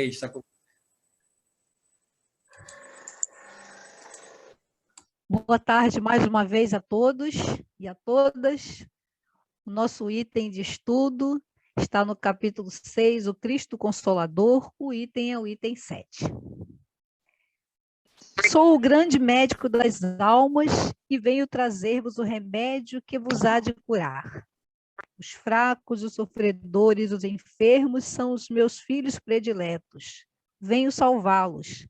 Está com... Boa tarde mais uma vez a todos e a todas. O nosso item de estudo está no capítulo 6, o Cristo Consolador. O item é o item 7. Sou o grande médico das almas e venho trazer-vos o remédio que vos há de curar. Os fracos, os sofredores, os enfermos são os meus filhos prediletos. Venho salvá-los.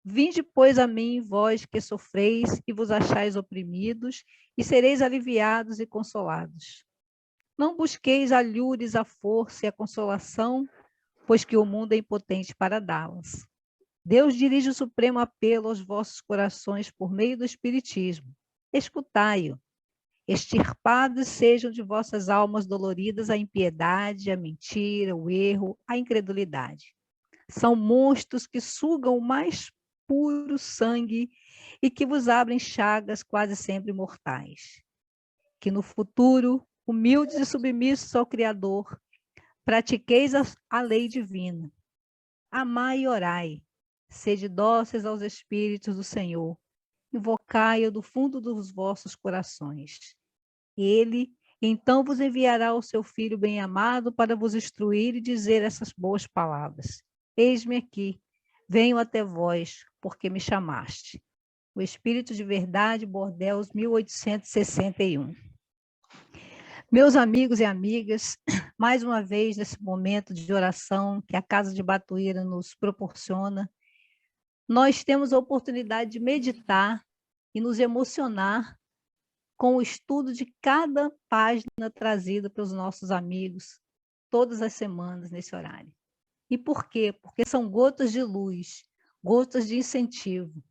Vinde, pois, a mim, vós que sofreis e vos achais oprimidos, e sereis aliviados e consolados. Não busqueis alhures a força e a consolação, pois que o mundo é impotente para dá-las. Deus dirige o supremo apelo aos vossos corações por meio do Espiritismo. Escutai-o. Extirpados sejam de vossas almas doloridas a impiedade, a mentira, o erro, a incredulidade. São monstros que sugam o mais puro sangue e que vos abrem chagas quase sempre mortais. Que no futuro, humildes e submissos ao Criador, pratiqueis a lei divina. Amai e orai, sede dóceis aos Espíritos do Senhor, invocai-o do fundo dos vossos corações. Ele, então, vos enviará o seu Filho bem-amado para vos instruir e dizer essas boas palavras. Eis-me aqui, venho até vós, porque me chamaste. O Espírito de Verdade, Bordeaux, 1861. Meus amigos e amigas, mais uma vez nesse momento de oração que a Casa de Batuíra nos proporciona, nós temos a oportunidade de meditar e nos emocionar com o estudo de cada página trazida pelos nossos amigos todas as semanas nesse horário. E por quê? Porque são gotas de luz, gotas de incentivo.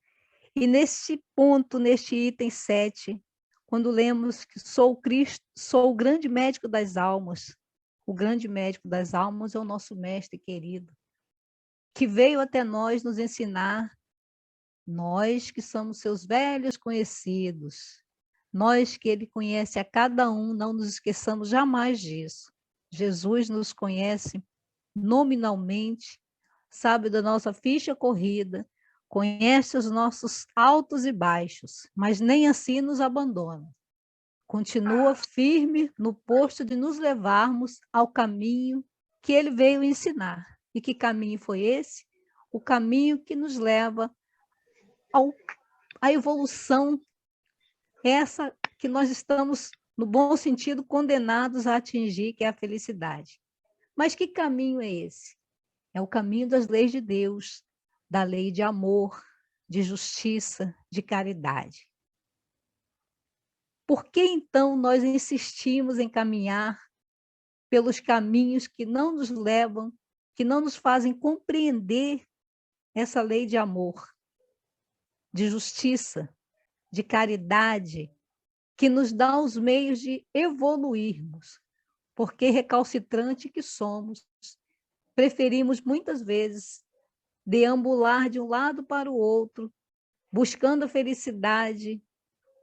E neste ponto, neste item 7, quando lemos que sou Cristo, sou o grande médico das almas, o grande médico das almas é o nosso mestre querido, que veio até nós nos ensinar, nós que somos seus velhos conhecidos, nós que ele conhece a cada um, não nos esqueçamos jamais disso. Jesus nos conhece nominalmente, sabe da nossa ficha corrida, conhece os nossos altos e baixos, mas nem assim nos abandona. Continua firme no posto de nos levarmos ao caminho que ele veio ensinar. E que caminho foi esse? O caminho que nos leva à evolução, essa que nós estamos, no bom sentido, condenados a atingir, que é a felicidade. Mas que caminho é esse? É o caminho das leis de Deus, da lei de amor, de justiça, de caridade. Por que, então, nós insistimos em caminhar pelos caminhos que não nos levam, que não nos fazem compreender essa lei de amor, de justiça, de caridade, que nos dá os meios de evoluirmos? Porque recalcitrante que somos, preferimos muitas vezes deambular de um lado para o outro, buscando a felicidade,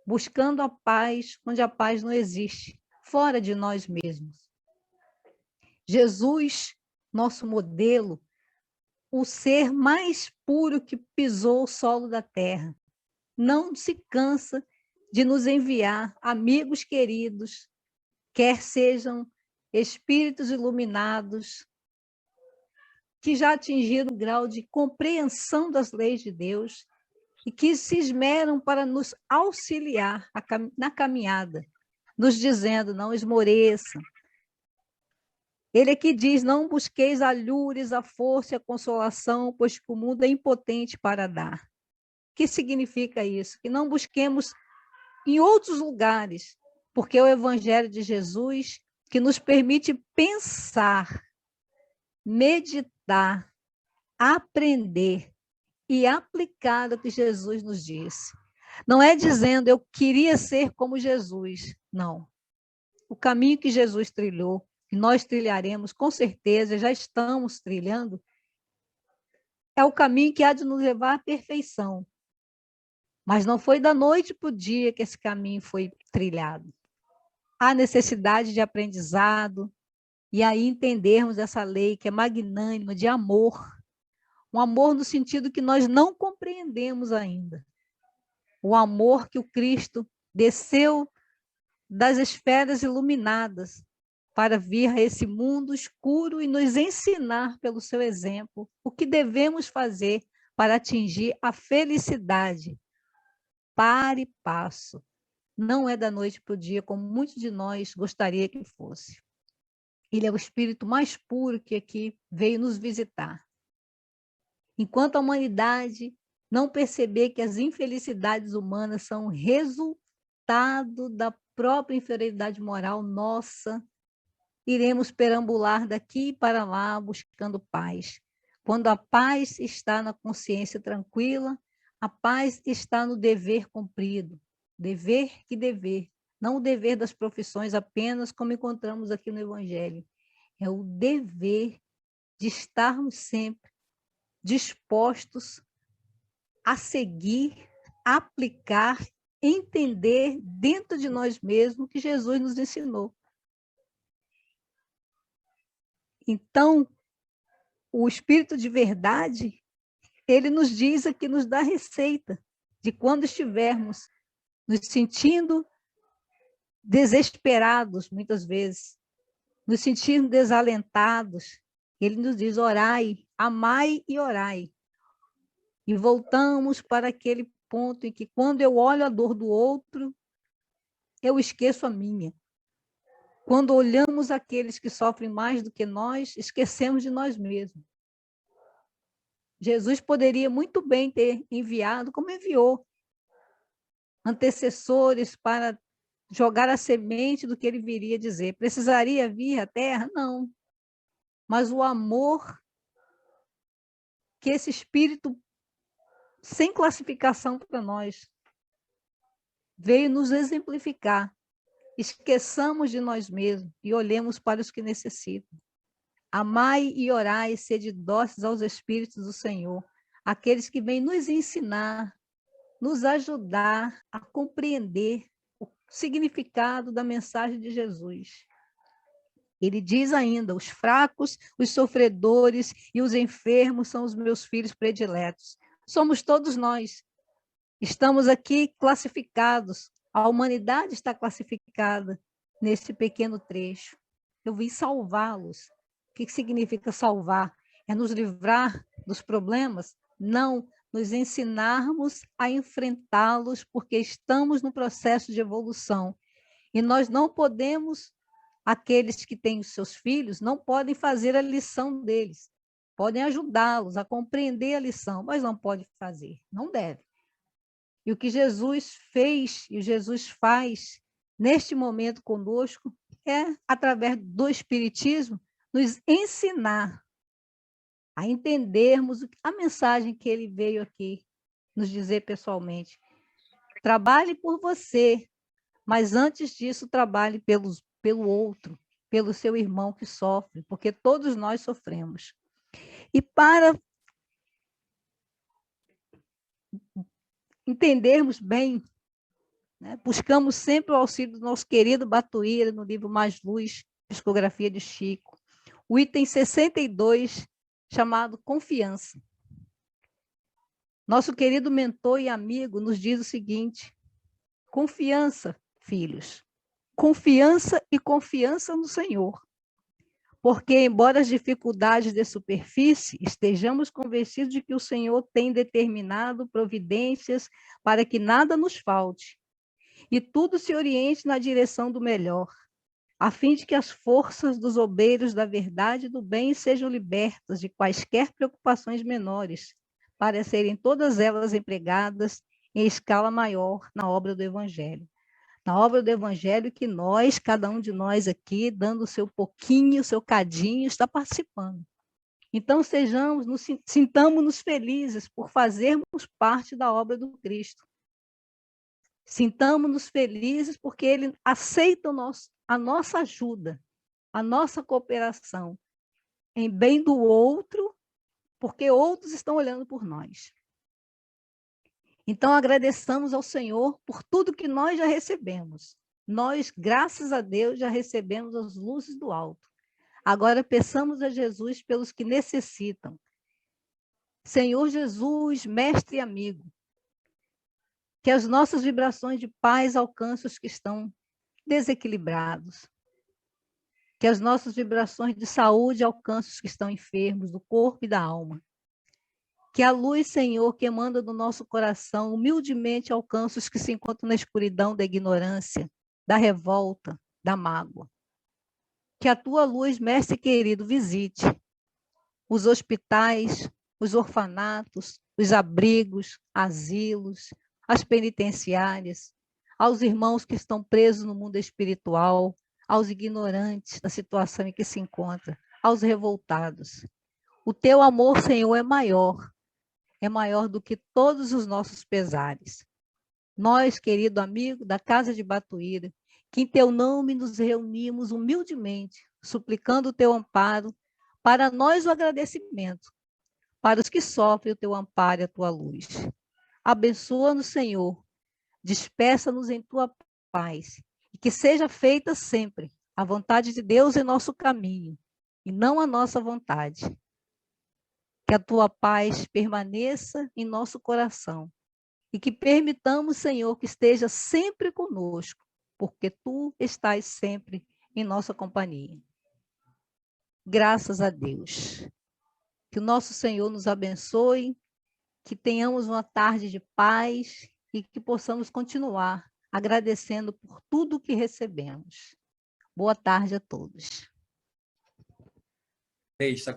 buscando a paz, onde a paz não existe, fora de nós mesmos. Jesus, nosso modelo, o ser mais puro que pisou o solo da terra, não se cansa de nos enviar amigos queridos, quer sejam espíritos iluminados, que já atingiram o grau de compreensão das leis de Deus e que se esmeram para nos auxiliar na caminhada, nos dizendo, não esmoreçam. Ele aqui diz, não busqueis alhures, a força e a consolação, pois que o mundo é impotente para dar. O que significa isso? Que não busquemos em outros lugares, porque é o Evangelho de Jesus que nos permite pensar, meditar, aprender e aplicar o que Jesus nos disse. Não é dizendo, eu queria ser como Jesus. Não. O caminho que Jesus trilhou, que nós trilharemos, com certeza, já estamos trilhando, é o caminho que há de nos levar à perfeição. Mas não foi da noite para o dia que esse caminho foi trilhado. Há necessidade de aprendizado, e aí entendermos essa lei que é magnânima, de amor, Um amor no sentido que nós não compreendemos ainda. O amor que o Cristo desceu das esferas iluminadas para vir a esse mundo escuro e nos ensinar pelo seu exemplo o que devemos fazer para atingir a felicidade. Para e passo. Não é da noite para o dia, como muitos de nós gostaria que fosse. Ele é o espírito mais puro que aqui veio nos visitar. Enquanto a humanidade não perceber que as infelicidades humanas são resultado da própria inferioridade moral nossa, iremos perambular daqui para lá buscando paz. Quando a paz está na consciência tranquila, a paz está no dever cumprido. Dever que dever, não o dever das profissões apenas, como encontramos aqui no Evangelho. É o dever de estarmos sempre dispostos a seguir, aplicar, entender dentro de nós mesmos o que Jesus nos ensinou. Então, o Espírito de verdade, ele nos diz aqui, nos dá a receita de quando estivermos nos sentindo desesperados, muitas vezes, nos sentindo desalentados, ele nos diz, orai, amai e orai. E voltamos para aquele ponto em que, quando eu olho a dor do outro, eu esqueço a minha. Quando olhamos aqueles que sofrem mais do que nós, esquecemos de nós mesmos. Jesus poderia muito bem ter enviado, como enviou, antecessores para jogar a semente do que ele viria dizer. Precisaria vir à terra? Não. Mas o amor que esse Espírito, sem classificação para nós, veio nos exemplificar. Esqueçamos de nós mesmos e olhemos para os que necessitam. Amai e orai, sede dóceis aos Espíritos do Senhor, aqueles que vêm nos ensinar, nos ajudar a compreender o significado da mensagem de Jesus. Ele diz ainda, os fracos, os sofredores e os enfermos são os meus filhos prediletos. Somos todos nós. Estamos aqui classificados. A humanidade está classificada nesse pequeno trecho. Eu vim salvá-los. O que significa salvar? É nos livrar dos problemas? Não, nos ensinarmos a enfrentá-los, porque estamos no processo de evolução. E nós não podemos, aqueles que têm os seus filhos, não podem fazer a lição deles. Podem ajudá-los a compreender a lição, mas não podem fazer, não deve. E o que Jesus fez e Jesus faz neste momento conosco é, através do Espiritismo, nos ensinar a entendermos a mensagem que ele veio aqui nos dizer pessoalmente. Trabalhe por você, mas antes disso, trabalhe pelo outro, pelo seu irmão que sofre, porque todos nós sofremos. E para entendermos bem, né, buscamos sempre o auxílio do nosso querido Batuíra, no livro Mais Luz, Psicografia de Chico. O item 62, chamado Confiança. Nosso querido mentor e amigo nos diz o seguinte: confiança, filhos, confiança e confiança no Senhor. Porque, embora as dificuldades de superfície, estejamos convencidos de que o Senhor tem determinado providências para que nada nos falte, e tudo se oriente na direção do melhor, a fim de que as forças dos obreiros da verdade e do bem sejam libertas de quaisquer preocupações menores, para serem todas elas empregadas em escala maior na obra do Evangelho. Na obra do Evangelho que nós, cada um de nós aqui, dando o seu pouquinho, o seu cadinho, está participando. Então, sintamos-nos felizes por fazermos parte da obra do Cristo. Sintamos-nos felizes porque ele aceita a nossa ajuda, a nossa cooperação em bem do outro, porque outros estão olhando por nós. Então, agradeçamos ao Senhor por tudo que nós já recebemos. Nós, graças a Deus, já recebemos as luzes do alto. Agora, peçamos a Jesus pelos que necessitam. Senhor Jesus, mestre e amigo, que as nossas vibrações de paz alcancem os que estão desequilibrados, que as nossas vibrações de saúde alcancem os que estão enfermos do corpo e da alma, que a luz, Senhor, que emana do nosso coração, humildemente alcance os que se encontram na escuridão da ignorância, da revolta, da mágoa. Que a tua luz, mestre querido, visite os hospitais, os orfanatos, os abrigos, asilos, as penitenciárias, aos irmãos que estão presos no mundo espiritual, aos ignorantes da situação em que se encontra, aos revoltados. O teu amor, Senhor, é maior do que todos os nossos pesares. Nós, querido amigo da Casa de Batuíra, que em teu nome nos reunimos humildemente, suplicando o teu amparo, para nós o agradecimento, para os que sofrem o teu amparo e a tua luz. Abençoa-nos, Senhor, despeça-nos em tua paz, e que seja feita sempre a vontade de Deus em nosso caminho, e não a nossa vontade. Que a tua paz permaneça em nosso coração, e que permitamos, Senhor, que esteja sempre conosco, porque tu estás sempre em nossa companhia. Graças a Deus. Que o nosso Senhor nos abençoe, que tenhamos uma tarde de paz e que possamos continuar agradecendo por tudo que recebemos. Boa tarde a todos. Está